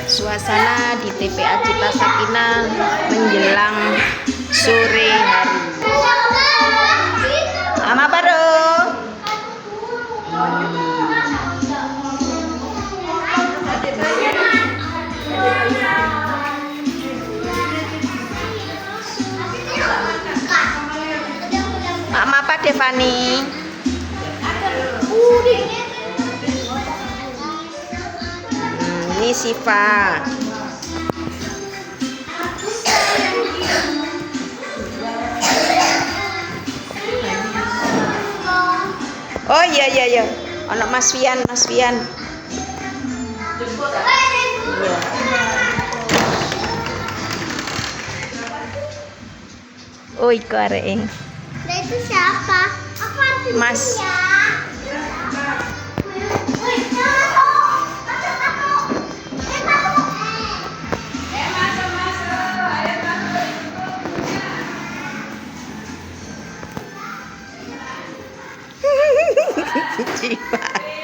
Suasana di TPA Cita Sakinah menjelang sore hari. Mama baru. Mama apa Devani? Ini Siva. Oh iya. Anak Mas Fian. Iya. Oh iko arek. Nah itu siapa? Aku harus Mas. ya. Cici Pak.